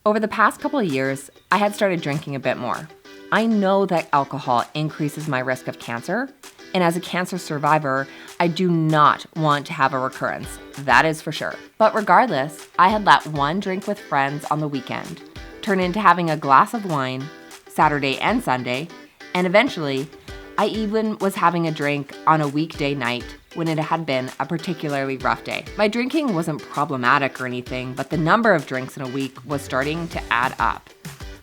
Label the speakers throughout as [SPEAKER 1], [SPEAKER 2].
[SPEAKER 1] Over the past couple of years, I had started drinking a bit more. I know that alcohol increases my risk of cancer, and as a cancer survivor, I do not want to have a recurrence, that is for sure. But regardless, I had let one drink with friends on the weekend turn into having a glass of wine Saturday and Sunday, and eventually, I even was having a drink on a weekday night when it had been a particularly rough day. My drinking wasn't problematic or anything, but the number of drinks in a week was starting to add up.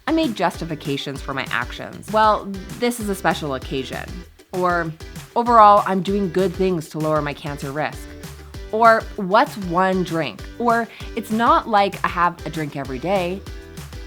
[SPEAKER 1] I made justifications for my actions. Well, this is a special occasion. Or, overall, I'm doing good things to lower my cancer risk. Or, what's one drink? Or, it's not like I have a drink every day,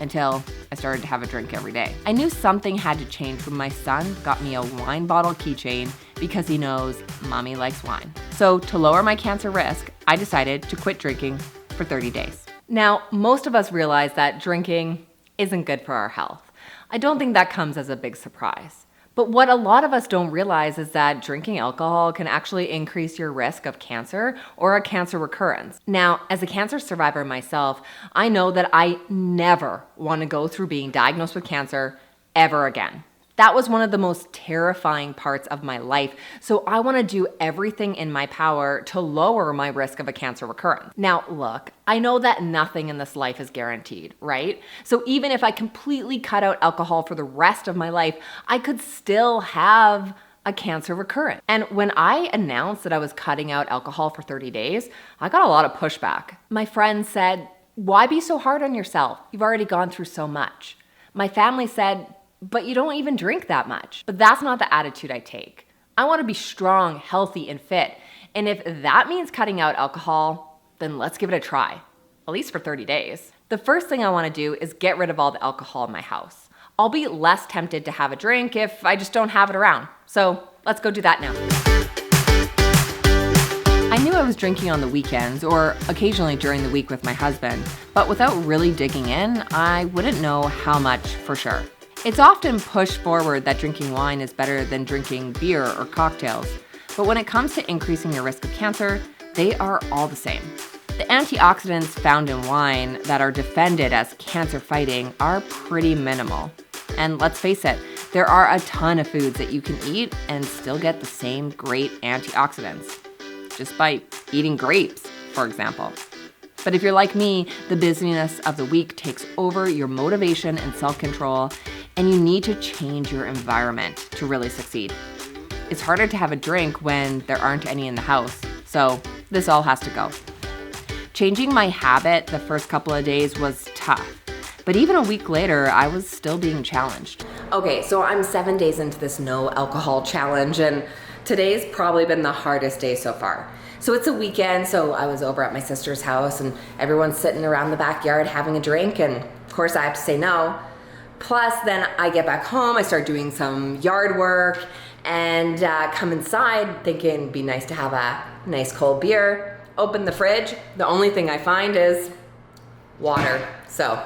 [SPEAKER 1] until I started to have a drink every day. I knew something had to change when my son got me a wine bottle keychain because he knows mommy likes wine. So to lower my cancer risk, I decided to quit drinking for 30 days. Now, most of us realize that drinking isn't good for our health. I don't think that comes as a big surprise. But what a lot of us don't realize is that drinking alcohol can actually increase your risk of cancer or a cancer recurrence. Now, as a cancer survivor myself, I know that I never want to go through being diagnosed with cancer ever again. That was one of the most terrifying parts of my life, so I want to do everything in my power to lower my risk of a cancer recurrence. Now, look, I know that nothing in this life is guaranteed, right? So even if I completely cut out alcohol for the rest of my life, I could still have a cancer recurrence. And when I announced that I was cutting out alcohol for 30 days, I got a lot of pushback. My friends said, "Why be so hard on yourself? You've already gone through so much." My family said, "But you don't even drink that much." But that's not the attitude I take. I want to be strong, healthy, and fit. And if that means cutting out alcohol, then let's give it a try, at least for 30 days. The first thing I want to do is get rid of all the alcohol in my house. I'll be less tempted to have a drink if I just don't have it around. So let's go do that now. I knew I was drinking on the weekends or occasionally during the week with my husband, but without really digging in, I wouldn't know how much for sure. It's often pushed forward that drinking wine is better than drinking beer or cocktails, but when it comes to increasing your risk of cancer, they are all the same. The antioxidants found in wine that are defended as cancer fighting are pretty minimal. And let's face it, there are a ton of foods that you can eat and still get the same great antioxidants, just by eating grapes, for example. But if you're like me, the busyness of the week takes over your motivation and self-control, and you need to change your environment to really succeed. It's harder to have a drink when there aren't any in the house, so this all has to go. Changing my habit the first couple of days was tough, but even a week later, I was still being challenged. Okay, so I'm 7 days into this no alcohol challenge, and today's probably been the hardest day so far. So it's a weekend, so I was over at my sister's house, and everyone's sitting around the backyard having a drink, and of course I have to say no. Plus, then I get back home, I start doing some yard work, and come inside thinking it'd be nice to have a nice cold beer. Open the fridge, the only thing I find is water. So,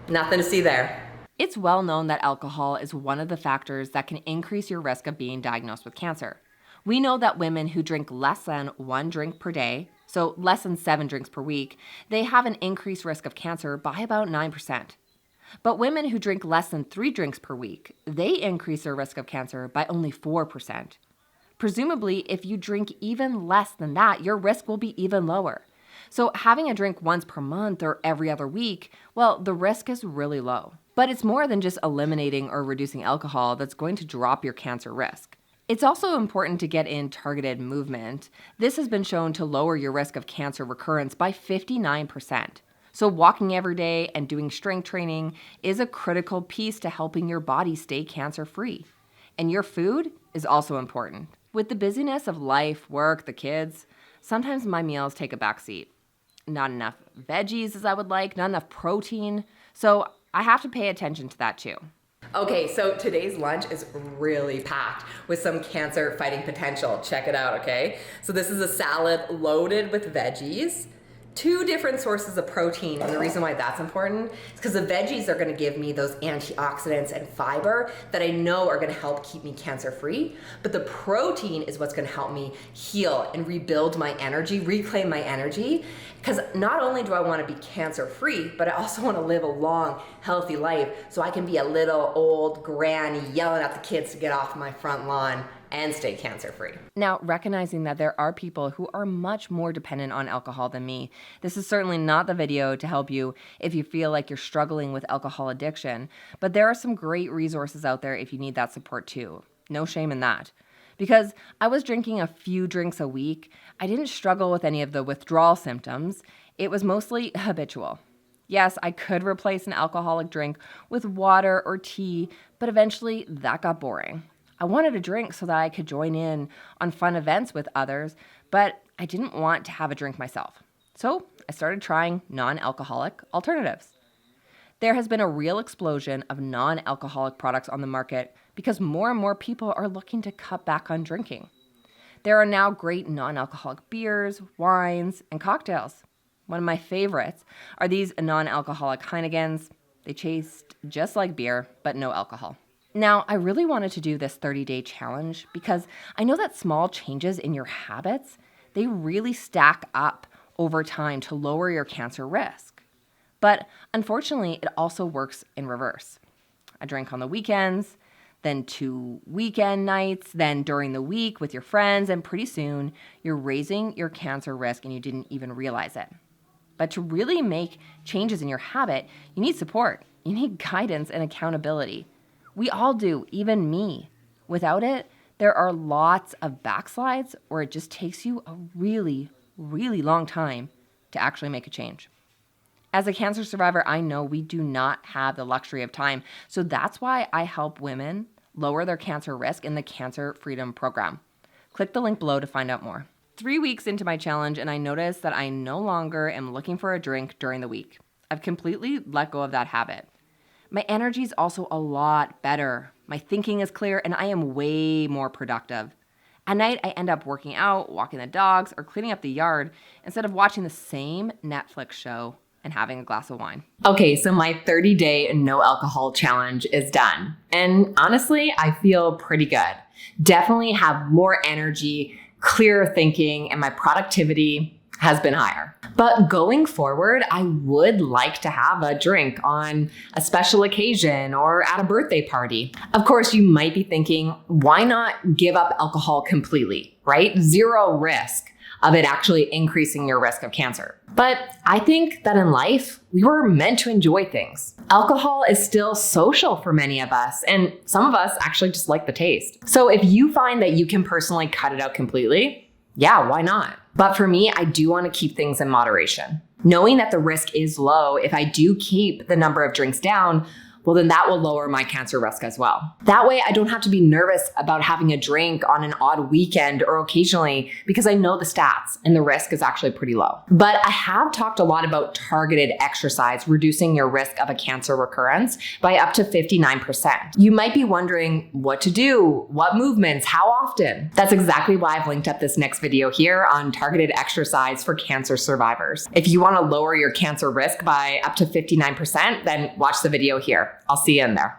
[SPEAKER 1] nothing to see there. It's well known that alcohol is one of the factors that can increase your risk of being diagnosed with cancer. We know that women who drink less than 1 drink per day, so less than 7 drinks per week, they have an increased risk of cancer by about 9%. But women who drink less than 3 drinks per week, they increase their risk of cancer by only 4%. Presumably, if you drink even less than that, your risk will be even lower. So having a drink once per month or every other week, well, the risk is really low. But it's more than just eliminating or reducing alcohol that's going to drop your cancer risk. It's also important to get in targeted movement. This has been shown to lower your risk of cancer recurrence by 59%. So walking every day and doing strength training is a critical piece to helping your body stay cancer-free. And your food is also important. With the busyness of life, work, the kids, sometimes my meals take a backseat. Not enough veggies as I would like, not enough protein. So I have to pay attention to that too. Okay, so today's lunch is really packed with some cancer fighting potential. Check it out, okay? So this is a salad loaded with veggies. Two different sources of protein, and the reason why that's important is because the veggies are going to give me those antioxidants and fiber that I know are going to help keep me cancer-free, but the protein is what's going to help me heal and rebuild my energy, reclaim my energy, because not only do I want to be cancer-free, but I also want to live a long, healthy life so I can be a little old granny yelling at the kids to get off my front lawn and stay cancer-free. Now, recognizing that there are people who are much more dependent on alcohol than me, this is certainly not the video to help you if you feel like you're struggling with alcohol addiction, but there are some great resources out there if you need that support too. No shame in that. Because I was drinking a few drinks a week, I didn't struggle with any of the withdrawal symptoms. It was mostly habitual. Yes, I could replace an alcoholic drink with water or tea, but eventually that got boring. I wanted a drink so that I could join in on fun events with others, but I didn't want to have a drink myself. So I started trying non-alcoholic alternatives. There has been a real explosion of non-alcoholic products on the market because more and more people are looking to cut back on drinking. There are now great non-alcoholic beers, wines, and cocktails. One of my favorites are these non-alcoholic Heinekens. They taste just like beer, but no alcohol. Now, I really wanted to do this 30-day challenge because I know that small changes in your habits, they really stack up over time to lower your cancer risk. But unfortunately, it also works in reverse. I drink on the weekends, then 2 weekend nights, then during the week with your friends, and pretty soon you're raising your cancer risk and you didn't even realize it. But to really make changes in your habit, you need support. You need guidance and accountability. We all do, even me. Without it, there are lots of backslides where it just takes you a really, really long time to actually make a change. As a cancer survivor, I know we do not have the luxury of time. So that's why I help women lower their cancer risk in the Cancer Freedom Program. Click the link below to find out more. 3 weeks into my challenge, and I noticed that I no longer am looking for a drink during the week. I've completely let go of that habit. My energy is also a lot better. My thinking is clear, and I am way more productive. At night, I end up working out, walking the dogs, or cleaning up the yard instead of watching the same Netflix show and having a glass of wine. Okay, so my 30-day no alcohol challenge is done. And honestly, I feel pretty good. Definitely have more energy, clearer thinking, and my productivity has been higher. But going forward, I would like to have a drink on a special occasion or at a birthday party. Of course, you might be thinking, why not give up alcohol completely, right? Zero risk of it actually increasing your risk of cancer. But I think that in life, we were meant to enjoy things. Alcohol is still social for many of us, and some of us actually just like the taste. So if you find that you can personally cut it out completely, yeah, why not? But for me, I do want to keep things in moderation. Knowing that the risk is low, if I do keep the number of drinks down, well, then that will lower my cancer risk as well. That way, I don't have to be nervous about having a drink on an odd weekend or occasionally because I know the stats and the risk is actually pretty low. But I have talked a lot about targeted exercise, reducing your risk of a cancer recurrence by up to 59%. You might be wondering what to do, what movements, how often? That's exactly why I've linked up this next video here on targeted exercise for cancer survivors. If you want to lower your cancer risk by up to 59%, then watch the video here. I'll see you in there.